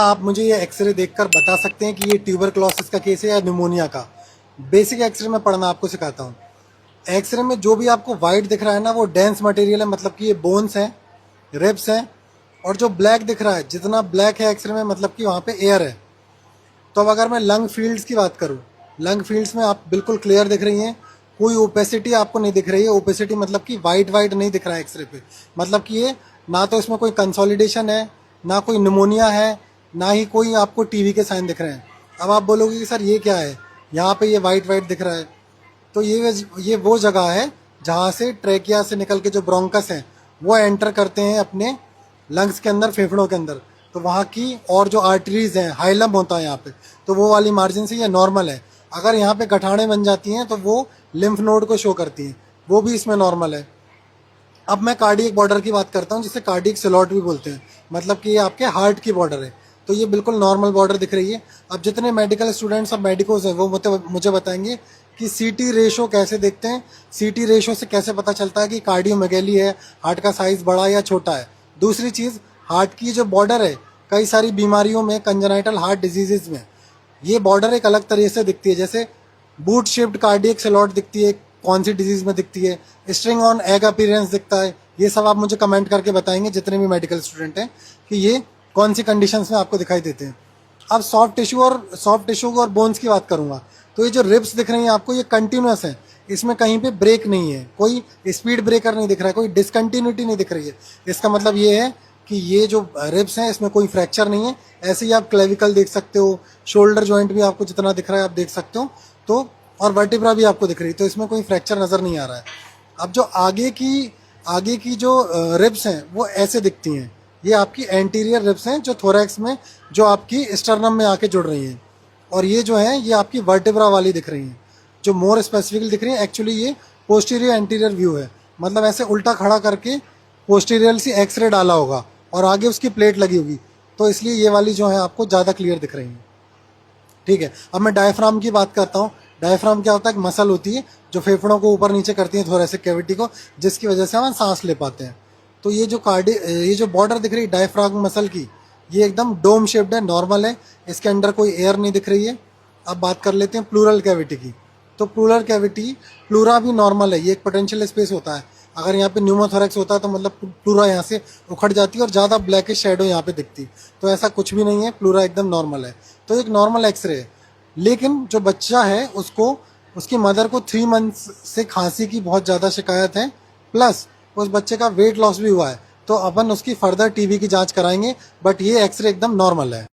आप मुझे ये एक्सरे देखकर बता सकते हैं कि ये ट्यूबरक्लोसिस का केस है या निमोनिया का? बेसिक एक्सरे में पढ़ना आपको सिखाता हूँ। एक्सरे में जो भी आपको वाइट दिख रहा है ना, वो डेंस मटेरियल है, मतलब कि ये बोन्स हैं, रिब्स हैं। और जो ब्लैक दिख रहा है, जितना ब्लैक है एक्सरे में, मतलब कि वहाँ पे एयर है। तो अब अगर मैं लंग फील्ड्स की बात करूँ, लंग फील्ड्स में आप बिल्कुल क्लियर दिख रही हैं, कोई ओपेसिटी आपको नहीं दिख रही है। ओपेसिटी मतलब कि वाइट वाइट नहीं दिख रहा है एक्सरे पे, मतलब कि ये ना तो इसमें कोई कंसोलिडेशन है, ना कोई निमोनिया है, ना ही कोई आपको टीवी के साइन दिख रहे हैं। अब आप बोलोगे कि सर ये क्या है, यहाँ पे ये वाइट वाइट दिख रहा है। तो ये वो जगह है जहाँ से ट्रेकिया से निकल के जो ब्रोंकस हैं वो एंटर करते हैं अपने लंग्स के अंदर, फेफड़ों के अंदर। तो वहाँ की और जो आर्टरीज हैं, हाइलम होता है यहाँ पे, तो वो वाली मार्जिन से ये नॉर्मल है। अगर यहाँ पे गठाड़ें बन जाती हैं तो वो लिम्फ नोड को शो करती हैं, वो भी इसमें नॉर्मल है। अब मैं कार्डियक बॉर्डर की बात करता हूँ, जिसे कार्डियक सिलॉट भी बोलते हैं, मतलब कि ये आपके हार्ट की बॉर्डर है। तो ये बिल्कुल नॉर्मल बॉर्डर दिख रही है। अब जितने मेडिकल स्टूडेंट्स और मेडिकोज हैं वो मुझे बताएंगे कि सीटी रेशो कैसे देखते हैं, सीटी रेशो से कैसे पता चलता है कि कार्डियोमेगेली है, हार्ट का साइज बड़ा या छोटा है। दूसरी चीज़, हार्ट की जो बॉर्डर है, कई सारी बीमारियों में, कंजेनाइटल हार्ट डिजीजेज में, ये बॉर्डर एक अलग तरीके से दिखती है। जैसे बूट शेप्ड कार्डियक स्लॉट दिखती है, कौन सी डिजीज में दिखती है, स्ट्रिंग ऑन एग अपीयरेंस दिखता है। ये सब आप मुझे कमेंट करके बताएंगे, जितने भी मेडिकल स्टूडेंट हैं, कि ये कौन सी कंडीशंस में आपको दिखाई देते हैं। अब सॉफ्ट टिश्यू और बोन्स की बात करूंगा, तो ये जो रिब्स दिख रही हैं आपको, ये कंटिन्यूस है, इसमें कहीं पे ब्रेक नहीं है, कोई स्पीड ब्रेकर नहीं दिख रहा है, कोई डिसकंटिन्यूटी नहीं दिख रही है। इसका मतलब ये है कि ये जो रिब्स हैं इसमें कोई फ्रैक्चर नहीं है। ऐसे ही आप क्लेविकल देख सकते हो, शोल्डर जॉइंट भी आपको जितना दिख रहा है आप देख सकते हो, तो और वर्टिब्रा भी आपको दिख रही है, तो इसमें कोई फ्रैक्चर नज़र नहीं आ रहा है। अब जो आगे की जो रिब्स हैं वो ऐसे दिखती हैं। ये आपकी एंटीरियर रिब्स हैं जो थोरैक्स में, जो आपकी स्टर्नम में आके जुड़ रही हैं। और ये जो है ये आपकी वर्टिब्रा वाली दिख रही हैं। जो मोर स्पेसिफिकली दिख रही है, एक्चुअली ये पोस्टीरियर एंटीरियर व्यू है, मतलब ऐसे उल्टा खड़ा करके पोस्टीरियर से एक्सरे डाला होगा और आगे उसकी प्लेट लगी होगी, तो इसलिए ये वाली जो है आपको ज़्यादा क्लियर दिख रही है। ठीक है, अब मैं डायफ्राम की बात करता हूँ। डायफ्राम क्या होता है? एक मसल होती है जो फेफड़ों को ऊपर नीचे करती है, थोरैसिक कैविटी को, जिसकी वजह से हम सांस ले पाते हैं। तो ये जो बॉर्डर दिख रही है डायफ्राम मसल की, ये एकदम डोम शेप्ड है, नॉर्मल है, इसके अंदर कोई एयर नहीं दिख रही है। अब बात कर लेते हैं प्लूरल कैविटी की। तो प्लूरा भी नॉर्मल है, ये एक पोटेंशियल स्पेस होता है। अगर यहाँ पे न्यूमोथोरैक्स होता है तो मतलब प्लूरा यहाँ से उखड़ जाती है और ज़्यादा ब्लैकिश शेडो यहाँ पे दिखती। तो ऐसा कुछ भी नहीं है, प्लूरा एकदम नॉर्मल है। तो एक नॉर्मल एक्सरे है। लेकिन जो बच्चा है उसको, उसकी मदर को 3 मंथ्स से खांसी की बहुत ज़्यादा शिकायत है, प्लस उस बच्चे का वेट लॉस भी हुआ है। तो अपन उसकी फर्दर टीबी की जांच कराएंगे, बट ये एक्सरे एकदम नॉर्मल है।